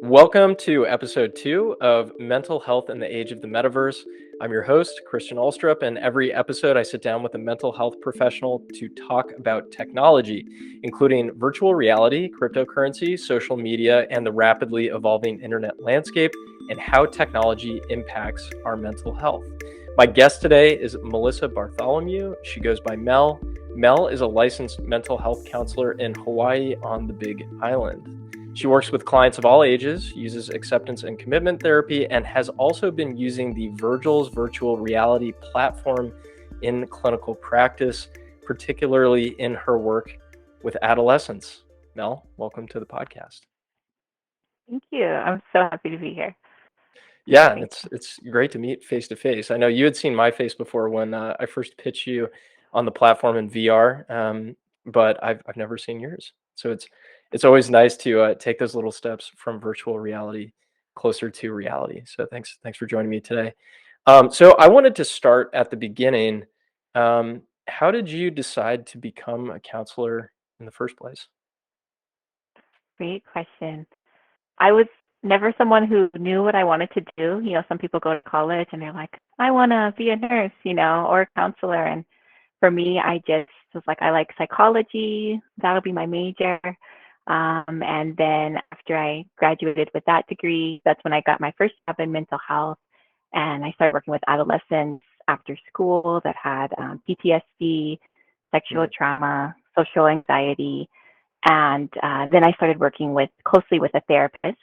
Welcome to episode 2 of Mental Health in the Age of the Metaverse. I'm your host, Christian Ulstrup, and every episode I sit down with a mental health professional to talk about technology, including virtual reality, cryptocurrency, social media, and the rapidly evolving internet landscape, and how technology impacts our mental health. My guest today is Melissa Bartholomew. She goes by Mel. Mel is a licensed mental health counselor in Hawaii on the Big Island. She works with clients of all ages, uses acceptance and commitment therapy, and has also been using the Virgils virtual reality platform in clinical practice, particularly in her work with adolescents. Mel, welcome to the podcast. Thank you. I'm so happy to be here. Yeah, and Thank it's great to meet face to face. I know you had seen my face before when I first pitched you on the platform in VR, but I've never seen yours. So it's always nice to take those little steps from virtual reality closer to reality. So thanks for joining me today. So I wanted to start at the beginning. How did you decide to become a counselor in the first place? Great question. I was never someone who knew what I wanted to do. Some people go to college and they're like, I want to be a nurse, or a counselor. And for me, I just was like, I like psychology. That'll be my major. And then after I graduated with that degree, that's when I got my first job in mental health. And I started working with adolescents after school that had PTSD, sexual Mm. trauma, social anxiety. And then I started working closely with a therapist,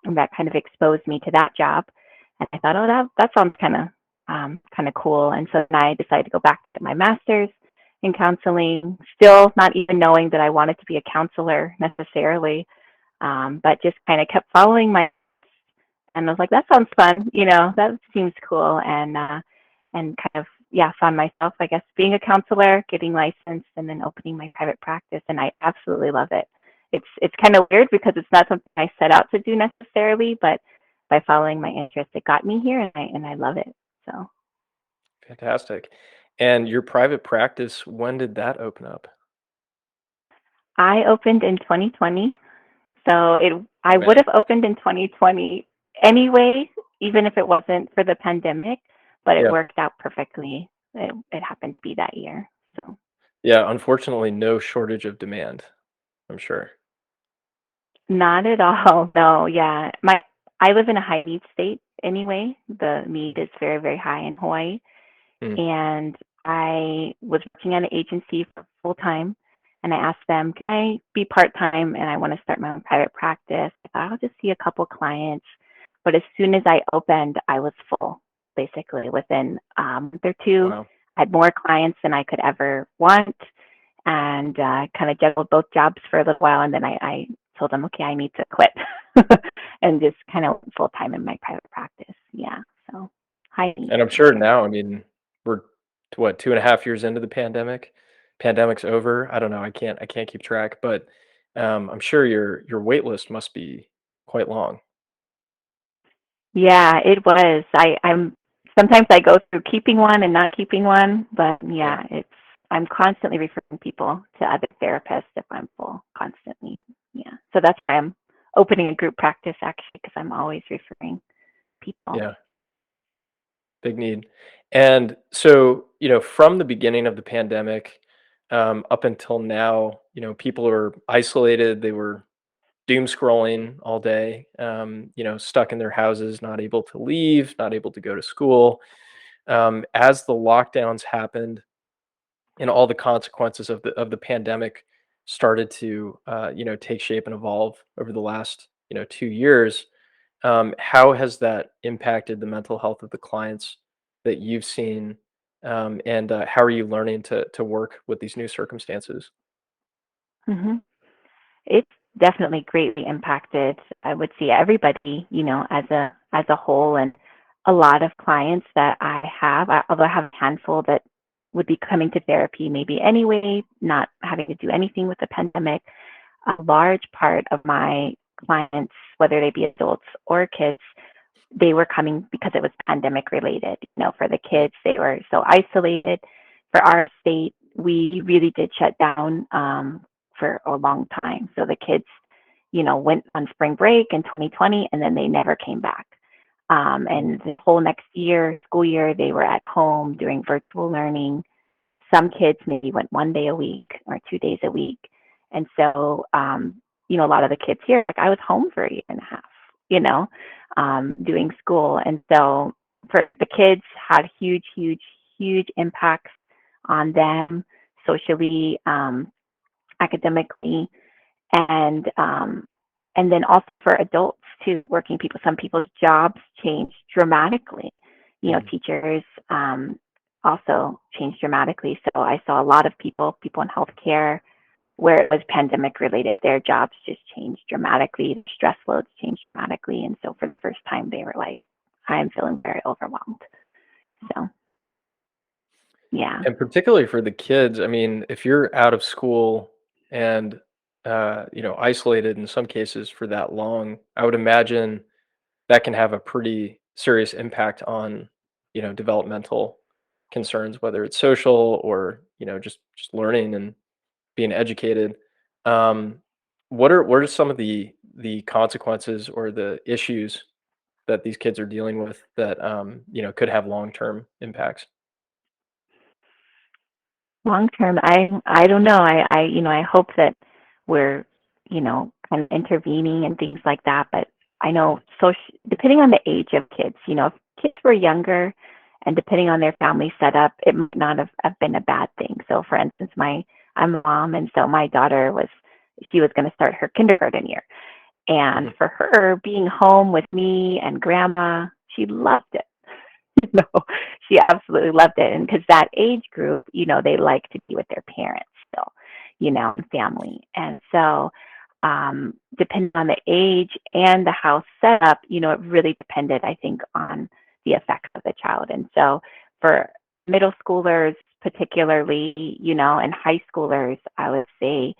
and that kind of exposed me to that job. And I thought, oh, that sounds kind of cool. And so then I decided to go back to my master's in counseling, still not even knowing that I wanted to be a counselor necessarily, but just kind of kept following and I was like, that sounds fun, that seems cool, and kind of found myself, I guess, being a counselor, getting licensed, and then opening my private practice, and I absolutely love it. It's kind of weird because it's not something I set out to do necessarily, but by following my interest, it got me here, and I love it. So Fantastic. And your private practice, when did that open up? I opened in 2020. So I Oh would man. have opened in 2020 anyway, even if it wasn't for the pandemic, but it Yeah. worked out perfectly. It happened to be that year. So Yeah, unfortunately, no shortage of demand, I'm sure. not at all. No, yeah. I live in a high need state anyway. The need is very, very high in Hawaii. Mm. And I was working at an agency for full time, and I asked them, can I be part time? And I want to start my own private practice. I thought I'll just see a couple clients. But as soon as I opened, I was full, basically within a month or two. Wow. I had more clients than I could ever want, and kind of juggled both jobs for a little while. And then I told them, okay, I need to quit and just kind of full time in my private practice. Yeah. So high needs And I'm for sure sure. now, I mean, we're what, 2.5 years into the pandemic? Pandemic's over. I don't know. I can't keep track, but I'm sure your wait list must be quite long. Yeah, it was. I'm sometimes I go through keeping one and not keeping one, but Yeah. yeah, I'm constantly referring people to other therapists if I'm full constantly. Yeah. So that's why I'm opening a group practice actually because I'm always referring people. Yeah. Big need. And so, from the beginning of the pandemic, up until now, people are isolated. They were doom scrolling all day, stuck in their houses, not able to leave, not able to go to school. As the lockdowns happened and all the consequences of the pandemic started to take shape and evolve over the last 2 years, how has that impacted the mental health of the clients that you've seen, and how are you learning to work with these new circumstances? hmm It's definitely greatly impacted, I would say, everybody, as a whole, and a lot of clients that I have, although I have a handful that would be coming to therapy maybe anyway, not having to do anything with the pandemic. A large part of my clients, whether they be adults or kids, they were coming because it was pandemic related. For the Mm. kids, they were so isolated. For our state, we really did shut down for a long time. So the kids went on spring break in 2020, and then they never came back. And the whole next year, school year, they were at home doing virtual learning. Some kids maybe went 1 day a week or 2 days a week. And so, a lot of the kids here, like I was home for a year and a half, doing school. And so for the kids had huge, huge, huge impacts on them socially, academically, and then also for adults too, working people. Some people's jobs changed dramatically. Teachers also changed dramatically. So I saw a lot of people in healthcare, where it was pandemic related, their jobs just changed dramatically. The stress loads changed dramatically, and so for the first time, they were like, "I'm feeling very overwhelmed." So, yeah. And particularly for the kids, I mean, if you're out of school and isolated in some cases for that long, I would imagine that can have a pretty serious impact on, developmental concerns, whether it's social or, just learning and being educated. Um, what are some of the consequences or the issues that these kids are dealing with that could have long-term impacts? Long term, I don't know. I hope that we're, kind of intervening and things like that. But I know, so depending on the age of kids, if kids were younger, and depending on their family setup, it might not have been a bad thing. So, for instance, I'm a mom, and so my daughter she was going to start her kindergarten year, and Mhm. for her being home with me and grandma, she loved it. No, she absolutely loved it. And because that age group, they like to be with their parents still, and family. And so, depending on the age and the house setup, it really depended, I think, on the effects of the child. And so, for middle schoolers, particularly, and high schoolers, I would say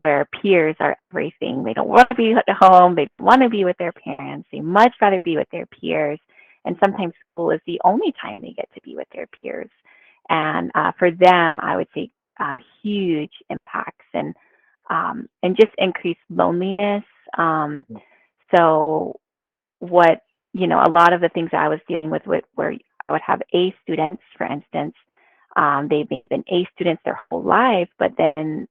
where peers are everything. They don't want to be at home. They want to be with their parents. They much rather be with their peers. And sometimes school is the only time they get to be with their peers. And for them, I would say huge impacts and just increased loneliness. So what a lot of the things I was dealing with, where I would have A students, for instance, they've been A students their whole life, but then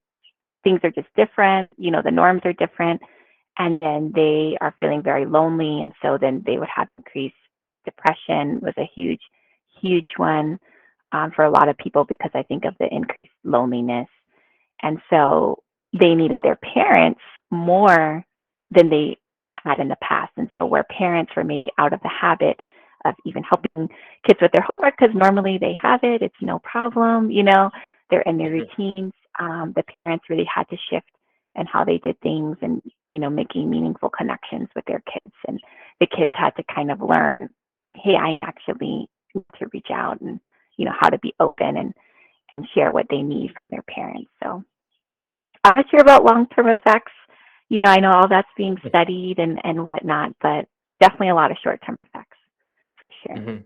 things are just different. The norms are different, and then they are feeling very lonely, and so then they would have increased depression was a huge, huge one for a lot of people because I think of the increased loneliness, and so they needed their parents more than they had in the past, and so where parents were maybe out of the habit of even helping kids with their homework because normally they have it, it's no problem, they're in their Mhm. routines. The parents really had to shift in how they did things and making meaningful connections with their kids, and the kids had to kind of learn, hey, I actually need to reach out and how to be open and share what they need from their parents. So I'm not sure about long-term effects. I know all that's being studied and whatnot, but definitely a lot of short-term effects for sure. Mhm.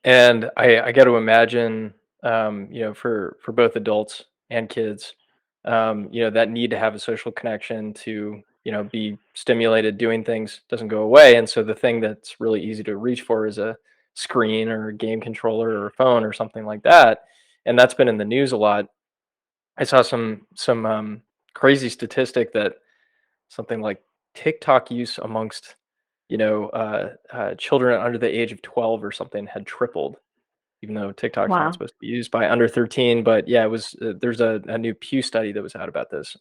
And I got to imagine, for both adults and kids, that need to have a social connection to, be stimulated doing things doesn't go away. And so the thing that's really easy to reach for is a screen or a game controller or a phone or something like that. And that's been in the news a lot. I saw some crazy statistic that something like TikTok use amongst, children under the age of 12 or something had tripled, even though TikTok's not Wow. supposed to be used by under 13. But yeah, it was. There's a new Pew study that was out about this.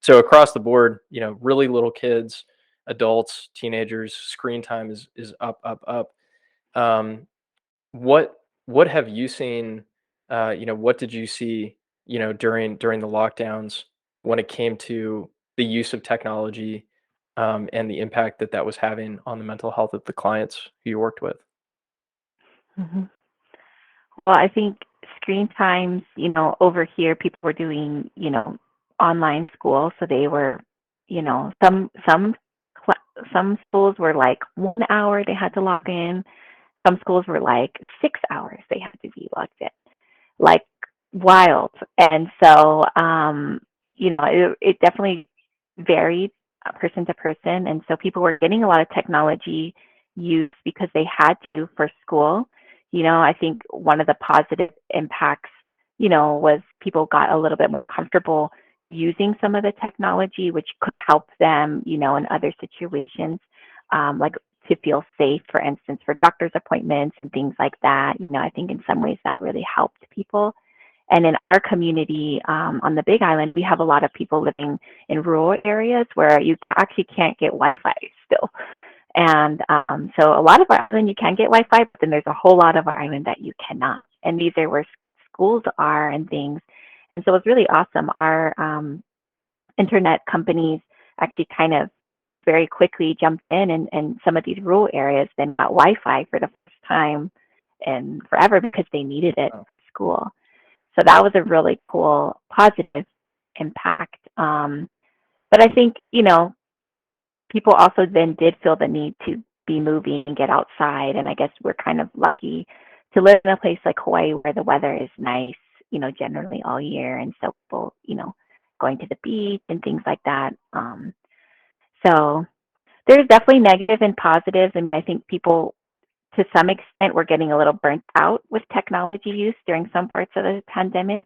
So across the board, really little kids, adults, teenagers, screen time is up, up, up. Um, what what have you seen? What did you see? During the lockdowns when it came to the use of technology, and the impact that that was having on the mental health of the clients who you worked with. hmm Well, I think screen times, over here, people were doing, online school, so they were, some schools were like 1 hour they had to log in. Some schools were like 6 hours they had to be logged in, like wild. And so, it definitely varied person to person. And so people were getting a lot of technology use because they had to for school. I think one of the positive impacts, was people got a little bit more comfortable using some of the technology, which could help them, in other situations, like to feel safe, for instance, for doctor's appointments and things like that. I think in some ways that really helped people. And in our community on the Big Island, we have a lot of people living in rural areas where you actually can't get Wi-Fi still. And so a lot of our island you can get Wi-Fi, but then there's a whole lot of our island that you cannot. And these are where schools are and things. And so it's really awesome. Our internet companies actually kind of very quickly jumped in and some of these rural areas then got Wi-Fi for the first time in forever because they needed it Wow. at school. So that was a really cool, positive impact. But I think, people also then did feel the need to be moving and get outside. And I guess we're kind of lucky to live in a place like Hawaii where the weather is nice, generally all year. And so people, going to the beach and things like that. So there's definitely negative and positives. And I think people, to some extent, were getting a little burnt out with technology use during some parts of the pandemic.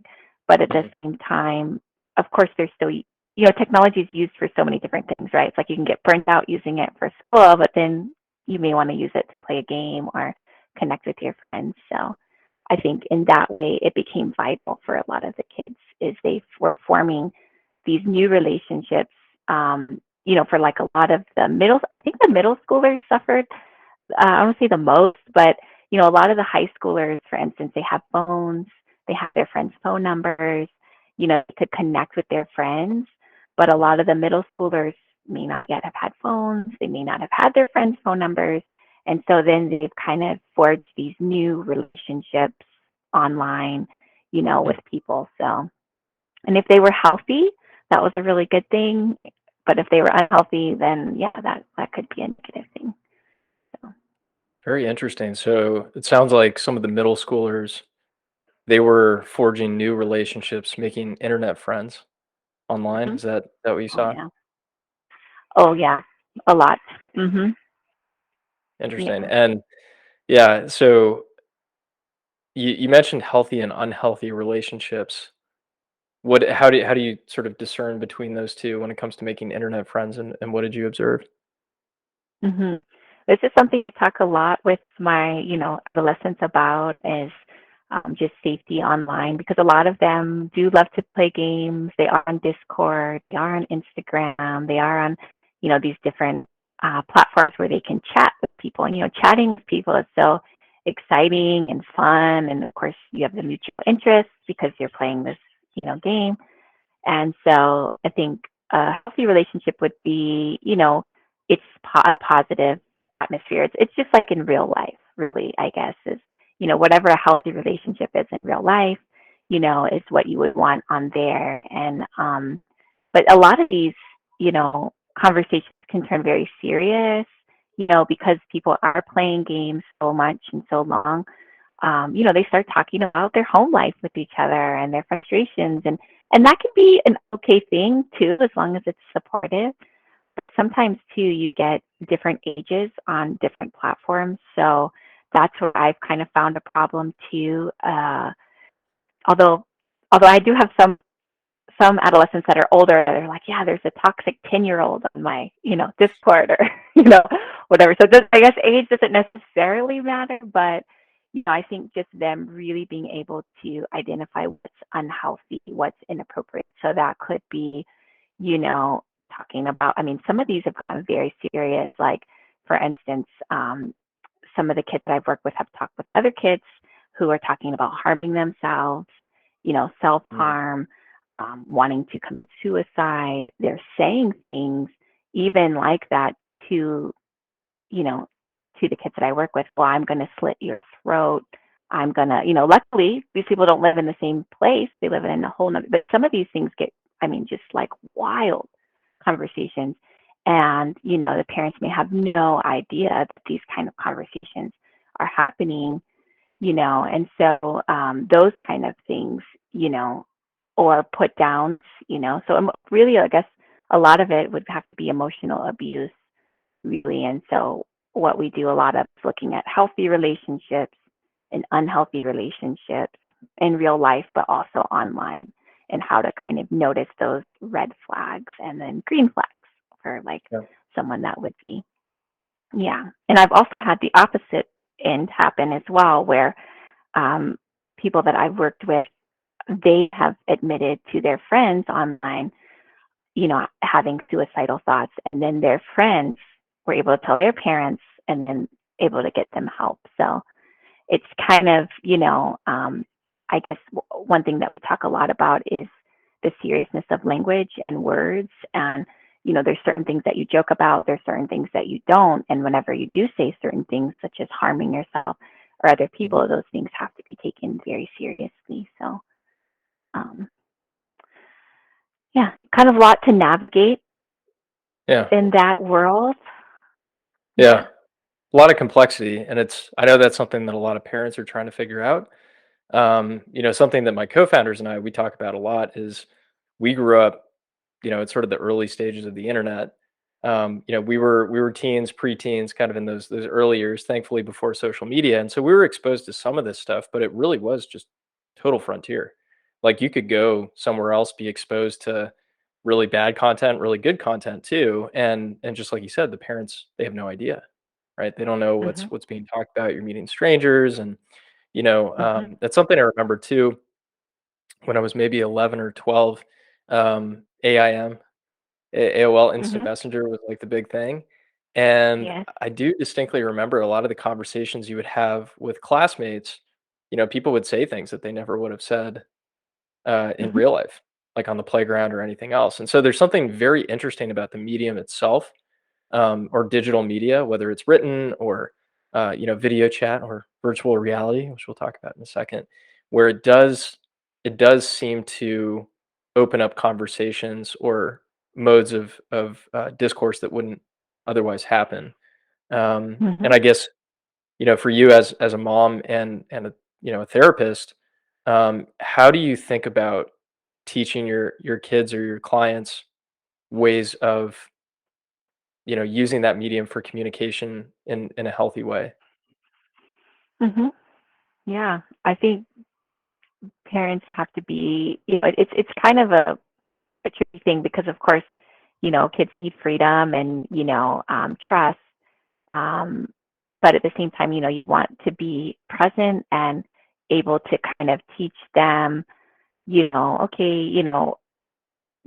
But at the Mhm. same time, of course, there's still, technology is used for so many different things, right? It's like you can get burnt out using it for school, but then you may want to use it to play a game or connect with your friends. So I think in that way, it became vital for a lot of the kids is they were forming these new relationships. For like a lot of I think the middle schoolers suffered I don't say the most, but a lot of the high schoolers, for instance, they have phones, they have their friends' phone numbers, they could connect with their friends. But a lot of the middle schoolers may not yet have had phones, they may not have had their friends' phone numbers. And so then they've kind of forged these new relationships online, with people. So, and if they were healthy, that was a really good thing. But if they were unhealthy, then yeah, that could be a negative thing. So. Very interesting. So it sounds like some of the middle schoolers, they were forging new relationships, making internet friends online. Mhm. Is that what you Oh saw? yeah. Oh yeah. A lot. Mhm. Interesting. Yeah. And yeah, so you mentioned healthy and unhealthy relationships. How do you sort of discern between those two when it comes to making internet friends, and what did you observe? Mhm. This is something I talk a lot with my, adolescents about is just safety online because a lot of them do love to play games. They are on Discord, they are on Instagram, they are on, these different platforms where they can chat with people. And, chatting with people is so exciting and fun. And of course, you have the mutual interests because you're playing this, game. And so I think a healthy relationship would be, it's a positive atmosphere. It's just like in real life, really, I guess, is, whatever a healthy relationship is in real life, is what you would want on there. And, but a lot of these, conversations can turn very serious, because people are playing games so much and so long. They start talking about their home life with each other and their frustrations and that can be an okay thing too, as long as it's supportive. Sometimes too, you get different ages on different platforms. So that's where I've kind of found a problem too. Although I do have some adolescents that are older, they're like, yeah, there's a toxic 10-year-old on my, Discord or, whatever. So just, I guess age doesn't necessarily matter, but, I think just them really being able to identify what's unhealthy, what's inappropriate. So that could be, talking about, I mean, some of these have gotten very serious. Like, for instance, some of the kids that I've worked with have talked with other kids who are talking about harming themselves, self Mm, harm, wanting to commit suicide. They're saying things even like that to, you know, to the kids that I work with. Well, I'm going to slit your throat. I'm going to, luckily these people don't live in the same place. They live in a whole nother, but some of these things get, I mean, just like wild conversations. And, the parents may have no idea that these kind of conversations are happening, and so those kind of things, or put downs, so I'm really, I guess, a lot of it would have to be emotional abuse, really. And so what we do a lot of is looking at healthy relationships and unhealthy relationships in real life, but also online, and how to kind of notice those red flags and then green flags for like Yeah. someone that would be. Yeah. And I've also had the opposite end happen as well, where um, people that I've worked with, they have admitted to their friends online, having suicidal thoughts, and then their friends were able to tell their parents and then able to get them help. So it's kind of, I guess one thing that we talk a lot about is the seriousness of language and words. And, there's certain things that you joke about, there's certain things that you don't. And whenever you do say certain things, such as harming yourself or other people, those things have to be taken very seriously. So, um, yeah, kind of a lot to navigate Yeah. in that world. Yeah. Yeah. A lot of complexity. And I know that's something that a lot of parents are trying to figure out. Something that my co-founders and we talk about a lot is we grew up, at sort of the early stages of the internet. We were teens, preteens, kind of in those early years, thankfully before social media. And so we were exposed to some of this stuff, but it really was just total frontier. Like you could go somewhere else, be exposed to really bad content, really good content too. And just like you said, the parents, they have no idea, right? They don't know Hmm. what's being talked about. You're meeting strangers, and Hmm. that's something I remember too when I was maybe 11 or 12. AIM, AOL Instant Hmm. Messenger was like the big thing. And Yes. I do distinctly remember a lot of the conversations you would have with classmates. People would say things that they never would have said in Hmm. real life, like on the playground or anything else. And so there's something very interesting about the medium itself, or digital media, whether it's written or video chat or virtual reality, which we'll talk about in a second, where it does seem to open up conversations or modes of discourse that wouldn't otherwise happen. Hmm. And I guess for you as a mom and a therapist, how do you think about teaching your kids or your clients ways of using that medium for communication in a healthy way? Hmm. Yeah. I think parents have to be, it's kind of a tricky thing because, of course, kids need freedom and, trust. Um, but at the same time, you want to be present and able to kind of teach them, okay,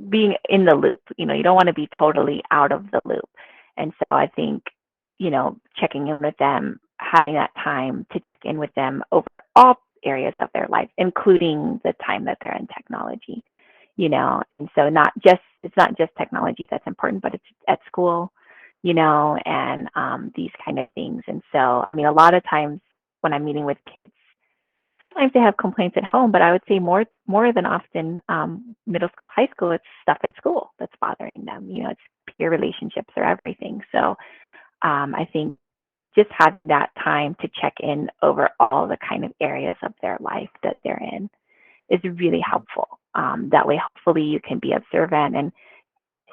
being in the loop. You don't want to be totally out of the loop. And so I think, checking in with them, having that time to check in with them over all areas of their life, including the time that they're in technology, And so it's not just technology that's important, but it's at school, and these kind of things. And so, I mean, a lot of times when I'm meeting with kids, sometimes they have complaints at home, but I would say more than often, middle school, high school, it's stuff at school that's bothering them. It's peer relationships or everything. So I think just having that time to check in over all the kind of areas of their life that they're in is really helpful. That way, hopefully, you can be observant, and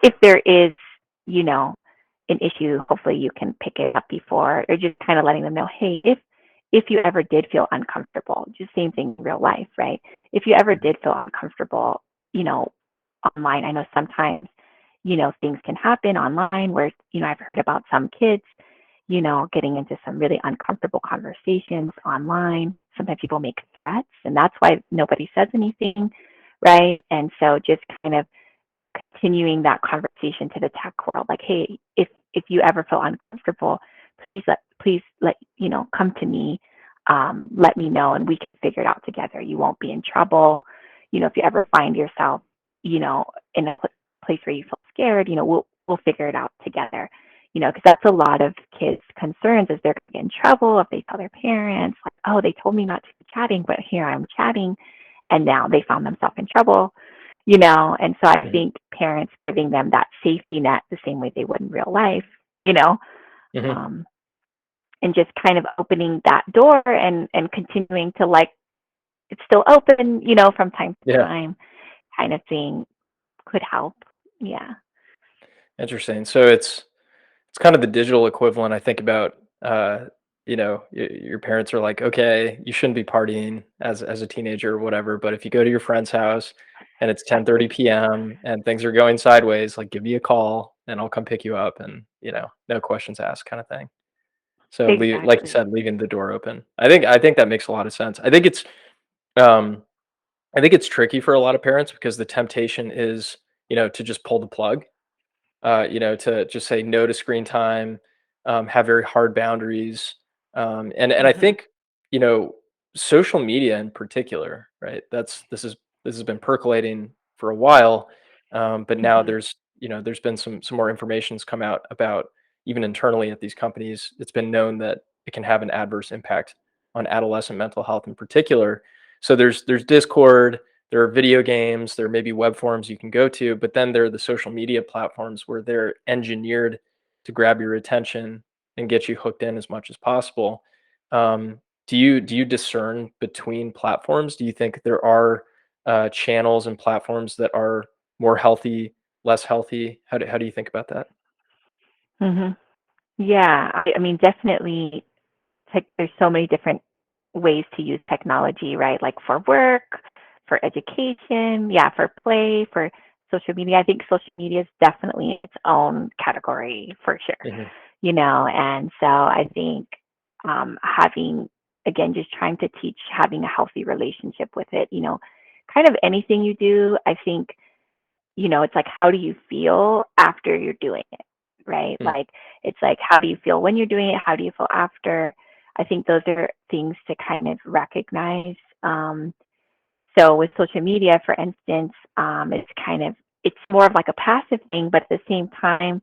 if there is, you know, an issue, hopefully you can pick it up before, or just kind of letting them know, hey, if you ever did feel uncomfortable, just same thing in real life, right? If you ever did feel uncomfortable, you know, online, I know sometimes, things can happen online where, I've heard about some kids, getting into some really uncomfortable conversations online. Sometimes people make threats, and that's why nobody says anything, right? And so just kind of continuing that conversation to the tech world, like, hey, if you ever feel uncomfortable, please let come to me, let me know, and we can figure it out together. You won't be in trouble. If you ever find yourself, in a place where you feel scared, we'll figure it out together. Because that's a lot of kids' concerns, is they're going to get in trouble if they tell their parents, like, oh, they told me not to be chatting, but here I'm chatting, and now they found themselves in trouble. And so I Mhm. think parents giving them that safety net the same way they would in real life, you know, Mhm. um, and just kind of opening that door and continuing to, like, it's still open, from time to Yeah. time, kind of thing could help. Yeah. Interesting. So it's kind of the digital equivalent. I think about, your parents are like, okay, you shouldn't be partying as a teenager or whatever, but if you go to your friend's house and it's 10:30 Exactly. p.m. and things are going sideways, like give me a call and I'll come pick you up and, no questions asked kind of thing. So like you Exactly. said, leaving the door open. I think that makes a lot of sense. Um I think it's tricky for a lot of parents because the temptation is, to just pull the plug, to just say no to screen time, have very hard boundaries, and I Hmm. think, you know, social media in particular, right? This has been percolating for a while, but now Hmm. there's been some more information's come out about even internally at these companies. It's been known that it can have an adverse impact on adolescent mental health in particular. So there's Discord, there are video games, there may be web forums you can go to, but then there are the social media platforms where they're engineered to grab your attention and get you hooked in as much as possible. Um, do you discern between platforms? Do you think there are channels and platforms that are more healthy, less healthy? How do you think about that? Hmm. Yeah, I mean, definitely. There's so many different ways to use technology, right? Like for work, for education, yeah, for play, for social media. I think social media is definitely its own category for sure, Hmm. and so I think having, again, just trying to teach having a healthy relationship with it, kind of anything you do, I think, it's like, how do you feel after you're doing it, right? Mm. Like, it's like, how do you feel when you're doing it? How do you feel after? I think those are things to kind of recognize. So with social media, for instance, it's more of like a passive thing, but at the same time,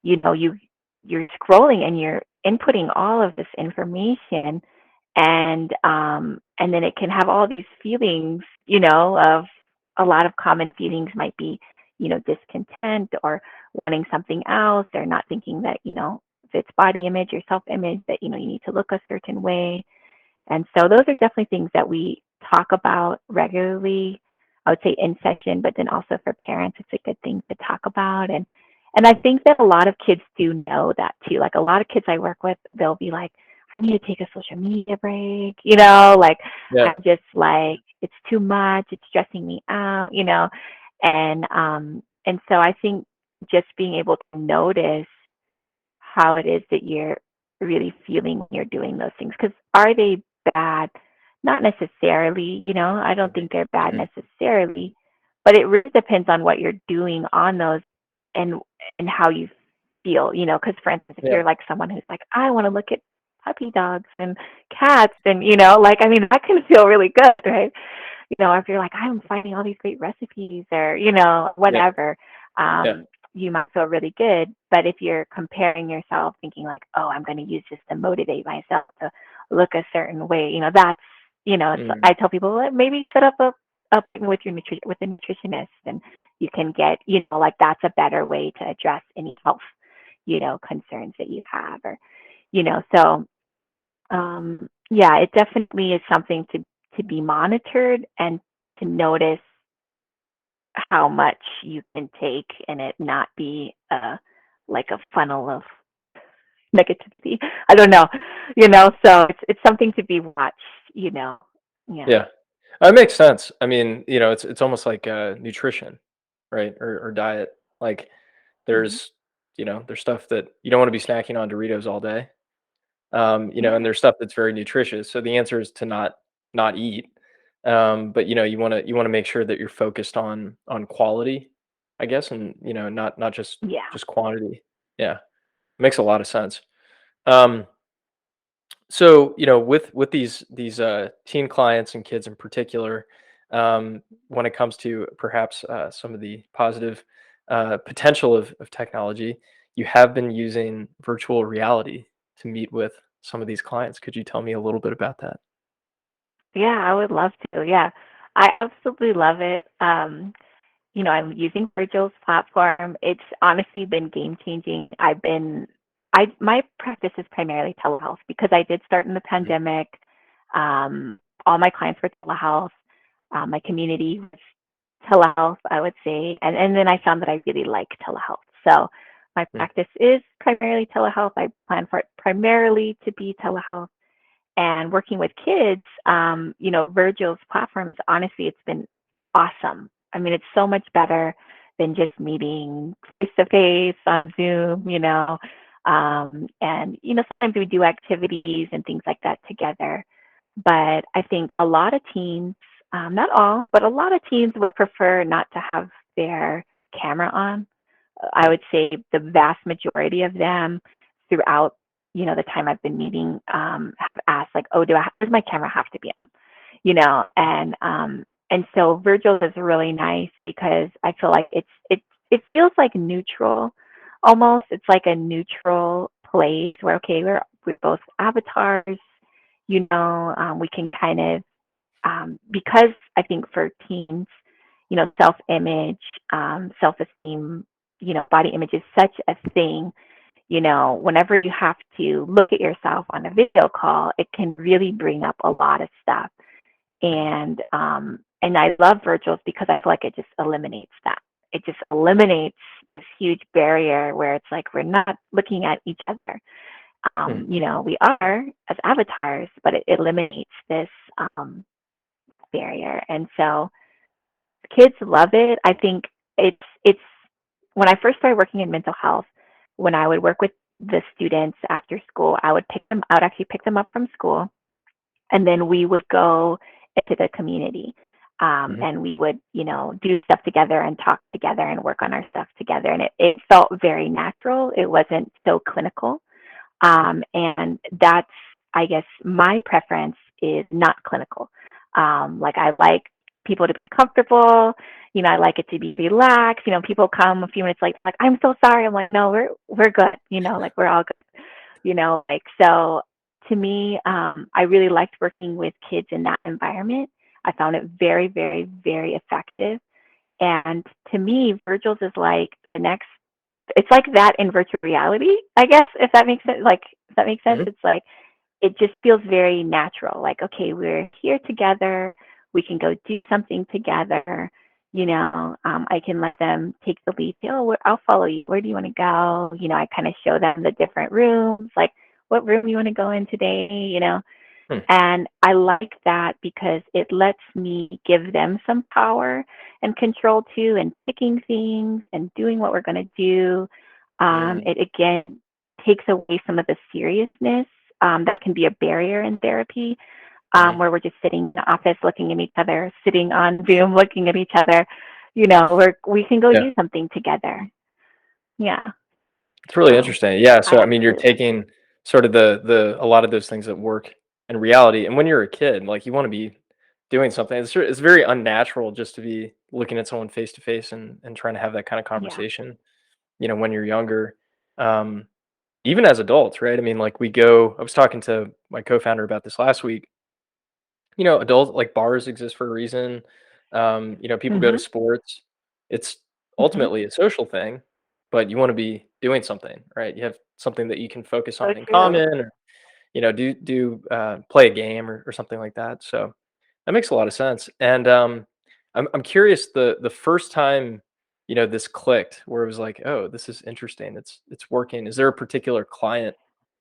you know, you you're scrolling and you're inputting all of this information, and then it can have all these feelings, of a lot of common feelings might be, discontent or wanting something else, or not thinking that, if it's body image or self image, that, you need to look a certain way. And so those are definitely things that we talk about regularly. I would say in session, but then also for parents, it's a good thing to talk about. And I think that a lot of kids do know that too. Like a lot of kids I work with, they'll be like, I need to take a social media break, like Yeah. I'm just like, it's too much, it's stressing me out, and so I think just being able to notice how it is that you're really feeling when you're doing those things. Because are they bad? Not necessarily, I don't think they're bad Hmm. necessarily, but it really depends on what you're doing on those, and and how you feel, because for instance, if Yeah. you're like someone who's like, I want to look at puppy dogs and cats, and like, I mean, that can feel really good, right? If you're like, I'm finding all these great recipes, or, Yeah. whatever, Yeah. you might feel really good. But if you're comparing yourself, thinking like, oh, I'm going to use this to motivate myself to look a certain way, that's, Mm. I tell people, "Well, maybe set up a appointment with with a nutritionist, and you can get, like that's a better way to address any health, concerns that you have, or, so yeah, it definitely is something to be monitored, and to notice how much you can take and it not be like a funnel of negativity. I don't know, so it's something to be watched, Yeah. Yeah. That makes sense. I mean, it's almost like nutrition, right? Or diet. Like Hmm. there's, there's stuff that you don't want to be snacking on Doritos all day. And Yeah. there's stuff that's very nutritious. So the answer is to not eat. But you want to make sure that you're focused on quality, I guess, and not Yeah. just quantity. Yeah. Makes a lot of sense. Um, so, with these teen clients and kids in particular, when it comes to perhaps some of the positive potential of technology, you have been using virtual reality to meet with some of these clients. Could you tell me a little bit about that? Yeah, I would love to. Yeah. I absolutely love it. I'm using Virgil's platform. It's honestly been game changing. My practice is primarily telehealth because I did start in the Mhm. pandemic. All my clients were telehealth. My community was telehealth, I would say. And then I found that I really like telehealth. So My Mm. practice is primarily telehealth. I plan for it primarily to be telehealth. And working with kids, Virgil's platforms, honestly, it's been awesome. I mean, it's so much better than just meeting face to face on Zoom, sometimes we do activities and things like that together. But I think a lot of teens, not all, but a lot of teens would prefer not to have their camera on. I Yeah. would say the vast majority of them throughout, the time I've been meeting, have asked like, oh, does my camera have to be on? And so Virgil is really nice because I feel like it feels like neutral almost. It's like a neutral place where, okay, we're both avatars, we can kind of, because I think for teens, self-image, self-esteem, body image is such a thing. Whenever you have to look at yourself on a video call, it can really bring up a lot of stuff. Yeah. And I love Virgils because I feel like it just eliminates that. It just eliminates this huge barrier where it's like we're not looking at each other. Mm. We are as avatars, but it eliminates this barrier. And so kids love it. I think it's when I first started working in mental health, when I would work with the students after school, I would actually pick them up from school, and then we would go into the community. Mhm. And we would, do stuff together and talk together and work on our stuff together. And it felt very natural. It wasn't so clinical. And that's, I guess, my preference is not clinical. Like I like people to be comfortable. I like it to be relaxed. People come a few minutes late, like, I'm so sorry. I'm like, no, we're good. Like we're all good. Like so. To me, I really liked working with kids in that environment. I found it very, very, very effective. And to me, Virgil's is like the next, it's like that in virtual reality, I guess, if that makes sense. Like, if that makes sense, Mhm. it's like, it just feels very natural. Like, okay, we're here together. We can go do something together. I can let them take the lead. Say, oh, I'll follow you. Where do you want to go? I kind of show them the different rooms, like what room you want to go in today, Mm. and I like that because it lets me give them some power and control too, and picking things and doing what we're going to do. Mm. It again takes away some of the seriousness that can be a barrier in therapy, Mhm. where we're just sitting in the office looking at each other, sitting on Zoom looking at each other. We can go Yeah. do something together. Yeah. It's really So interesting. Yeah, I so I mean, you're absolutely love it. taking sort of the a lot of those things that work in reality, and when you're a kid, like, you wanna be doing something. It's very unnatural just to be looking at someone face to face and trying to have that kinda Yeah. conversation, when you're younger. Um, Even as adults, right? I mean, like, I was talking to my co-founder about this last week. Adult like, bars exist for a reason. People go to Mhm. sports. It's Mhm. ultimately a social thing, but you wanna be doing something, right? You have something that you can focus So on in true. common, or, play a game or something like that. So that makes a lot of sense. And, I'm curious, the first time, this clicked, where it was like, "Oh, this is interesting. It's working." Is there a particular client,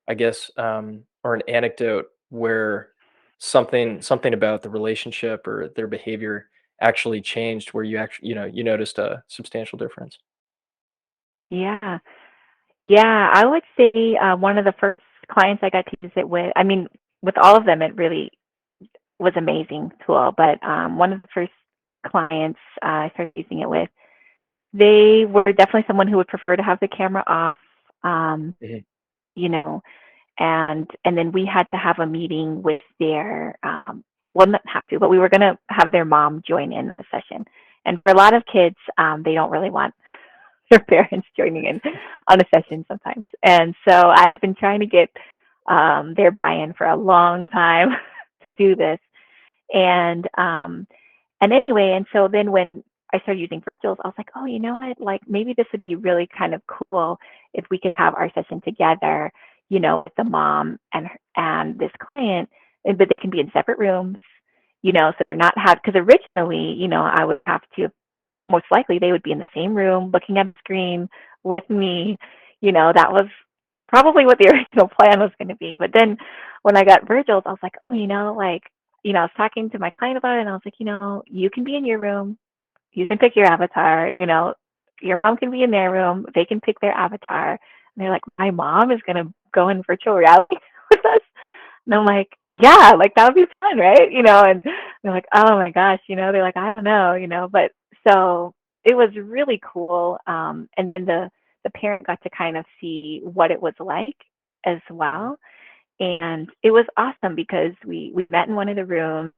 I guess, or an anecdote where something about the relationship or their behavior actually changed, where you noticed a substantial difference? Yeah. Yeah, I would say one of the first clients I got to use it with, I mean, with all of them, it really was amazing tool. But one of the first clients I started using it with, they were definitely someone who would prefer to have the camera off, um, Mhm. you know, and then we had to have a meeting with their, well, not have to, but we were going to have their mom join in the session. And for a lot of kids, they don't really want their parents joining in on a session sometimes. And so I've been trying to get their buy-in for a long time to do this. And anyway, and so then when I started using Virtuals, I was like, oh, you know what? Like maybe this would be really kind of cool if we could have our session together, with the mom and this client, but they can be in separate rooms, so they're not have because originally, I would have to most likely they would be in the same room looking at the screen with me. That was probably what the original plan was going to be. But then when I got Virgils, I was like, oh, I was talking to my client about it, and I was like, you can be in your room, you can pick your avatar, your mom can be in their room, they can pick their avatar. And they're like, my mom is going to go in virtual reality with us. And I'm like, yeah, like that would be fun, right? And they're like, oh my gosh, they're like, I don't know, but so it was really cool. And then the parent got to kind of see what it was like as well. And it was awesome because we met in one of the rooms,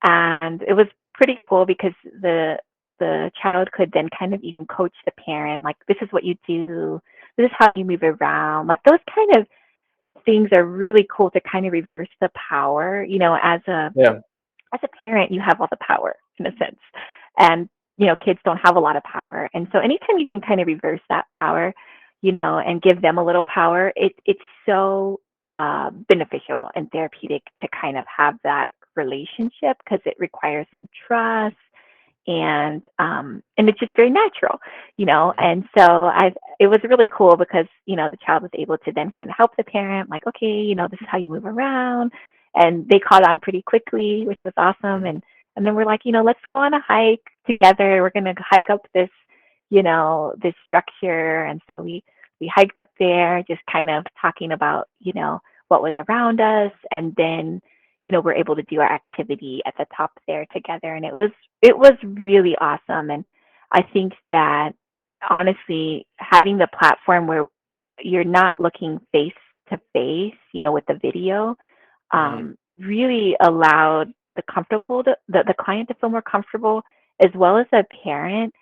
and it was pretty cool because the child could then kind of even coach the parent, like, this is what you do, this is how you move around, like those kind of things are really cool to kind of reverse the power. Yeah. As a parent, you have all the power in a sense, and kids don't have a lot of power. And so anytime you can kind of reverse that power, and give them a little power, it's so beneficial and therapeutic to kind of have that relationship, because it requires trust, and it's just very natural. And so it was really cool because the child was able to then help the parent, like, okay, this is how you move around, and they caught on pretty quickly, which was awesome. And then we're like, let's go on a hike together, we're going to hike up this structure. And so we hiked there, just kind of talking about what was around us, and then we're able to do our activity at the top there together. And it was really awesome. And I think that honestly, having the platform where you're not looking face to face, with the video, Mhm. really allowed the client to feel more comfortable, as well as the parent,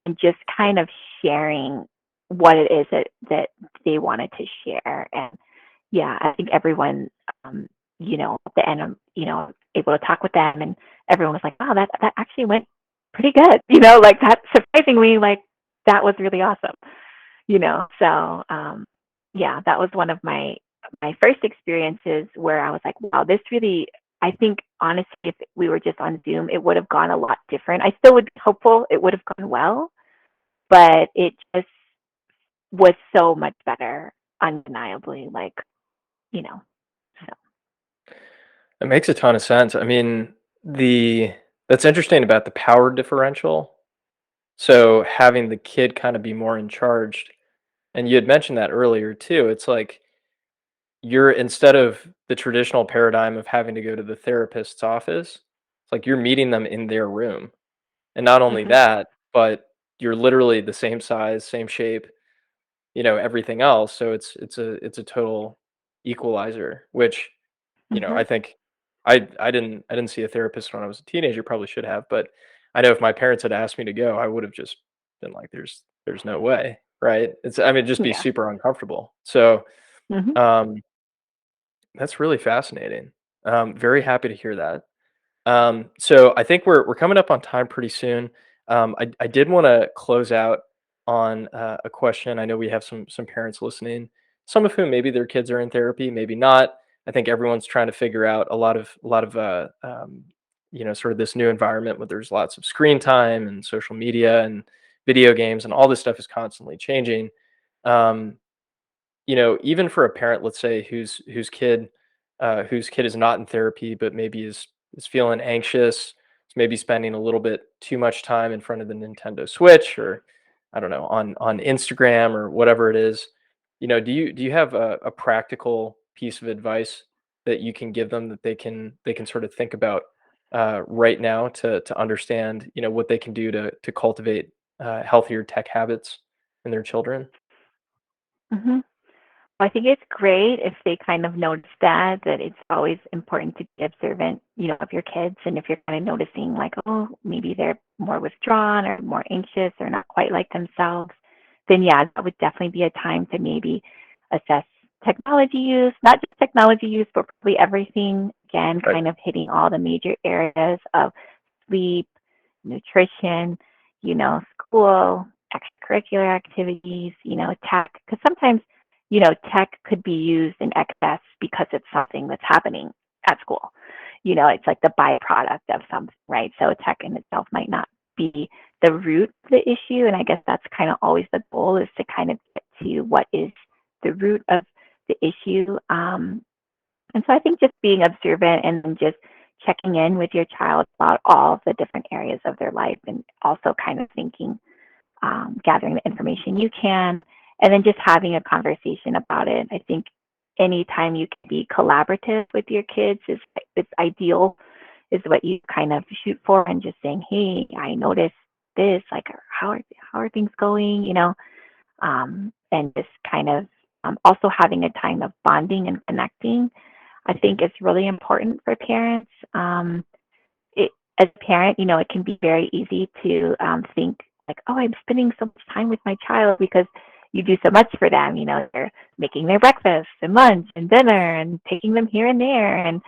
and just kind of sharing what it is that they wanted to share. And yeah, I think everyone, at the end, able to talk with them, and everyone was like, wow, that actually went pretty good, like that, surprisingly, like that was really awesome, so yeah, that was one of my first experiences where I was like, wow, this really, I think honestly, if we were just on Zoom, it would have gone a lot different. I still would be hopeful it would have gone well, but it just was so much better, undeniably, like, so. It makes a ton of sense. I mean, the that's interesting about the power differential. So having the kid kind of be more in charge, and you had mentioned that earlier too. It's like you're, instead of the traditional paradigm of having to go to the therapist's office, it's like you're meeting them in their room. And not only Mhm. that, but you're literally the same size, same shape, everything else. So it's a total equalizer, which, I Mhm. think I didn't see a therapist when I was a teenager, probably should have, but I know if my parents had asked me to go, I would have just been like, there's no way, right? It'd just be Yeah. super uncomfortable. So, Mhm. um, that's really fascinating. Very happy to hear that. So I think we're coming up on time pretty soon. I did want to close out on a question. I know we have some parents listening, some of whom maybe their kids are in therapy, maybe not. I think everyone's trying to figure out a lot of sort of this new environment where there's lots of screen time and social media and video games, and all this stuff is constantly changing. Um, Even for a parent, let's say, whose kid is not in therapy, but maybe is feeling anxious, is maybe spending a little bit too much time in front of the Nintendo Switch, or I don't know, on Instagram or whatever it is. Do you have a practical piece of advice that you can give them that they can sort of think about right now to understand what they can do to cultivate healthier tech habits in their children? Mhm. I think it's great if they kind of notice that it's always important to be observant, of your kids. And if you're kind of noticing like, oh, maybe they're more withdrawn or more anxious or not quite like themselves, then yeah, that would definitely be a time to maybe assess technology use, not just technology use, but probably everything. Again, Right. kind of hitting all the major areas of sleep, nutrition, school, extracurricular activities, tech. Because sometimes, tech could be used in excess because it's something that's happening at school. It's like the byproduct of something, right? So tech in itself might not be the root of the issue. And I guess that's kind of always the goal, is to kind of get to what is the root of the issue. And so I think just being observant and then just checking in with your child about all of the different areas of their life, and also kind of thinking, gathering the information you can, and then just having a conversation about it. I think anytime you can be collaborative with your kids is it's ideal, is what you kind of shoot for, and just saying, hey, I noticed this, like, how are things going, and just kind of also having a time of bonding and connecting, I think is really important for parents. As a parent, it can be very easy to think like, oh, I'm spending so much time with my child because you do so much for them. They're making their breakfast and lunch and dinner and taking them here and there, and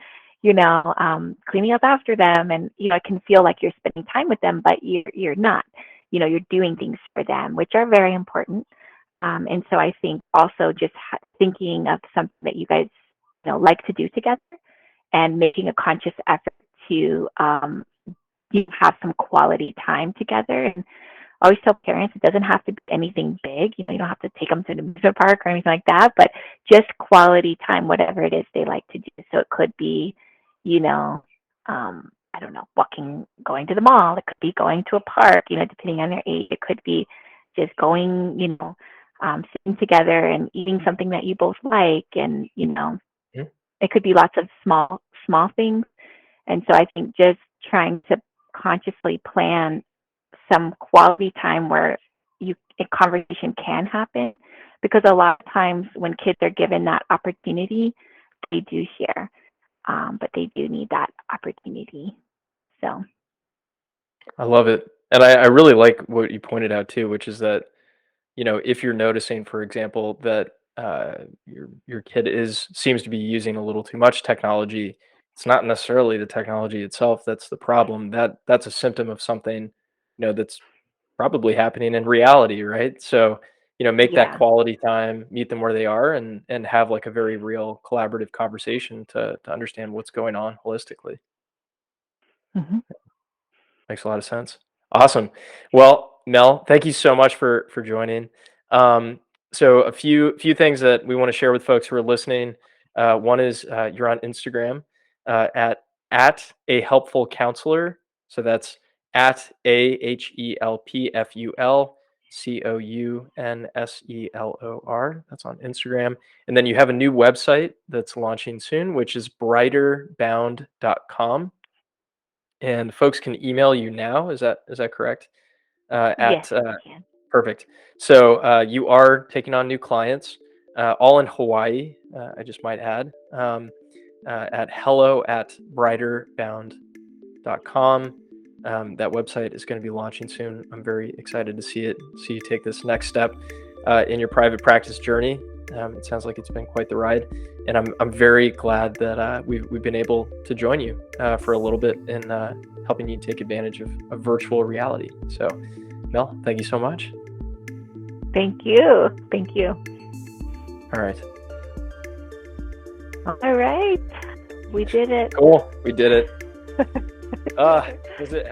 cleaning up after them. And it can feel like you're spending time with them, but you're not. You're doing things for them, which are very important. And so I think also just thinking of something that you guys like to do together, and making a conscious effort to have some quality time together. And I always tell parents, it doesn't have to be anything big. You don't have to take them to the amusement park or anything like that, but just quality time, whatever it is they like to do. So it could be, I don't know, going to the mall. It could be going to a park, depending on their age. It could be just going, sitting together and eating something that you both like. And, it could be lots of small things. And so I think just trying to consciously plan some quality time where a conversation can happen, because a lot of times when kids are given that opportunity, they do share, but they do need that opportunity. So I love it. And I really like what you pointed out too, which is that, if you're noticing, for example, that your kid seems to be using a little too much technology, it's not necessarily the technology itself that's the problem. That's a symptom of something, that's probably happening in reality, right? So, make that yeah. quality time, meet them where they are, and have like a very real collaborative conversation to understand what's going on holistically. Hmm. Makes a lot of sense. Awesome. Well, Mel, thank you so much for joining. Um, so a few things that we want to share with folks who are listening. One is you're on Instagram at a helpful counselor. So that's at AHELPFULCOUNSELOR. That's on Instagram. And then you have a new website that's launching soon, which is brighterbound.com. And folks can email you now. Is that correct? Yes, At they can. Perfect. So you are taking on new clients, all in Hawaii. I just might add, at hello@brighterbound.com. That website is going to be launching soon. I'm very excited to see you take this next step in your private practice journey. It sounds like it's been quite the ride, and I'm very glad that we've been able to join you for a little bit in helping you take advantage of virtual reality. So, Mel, thank you so much. Thank you. Thank you. All right. All right. We did it. Cool. We did it. How does it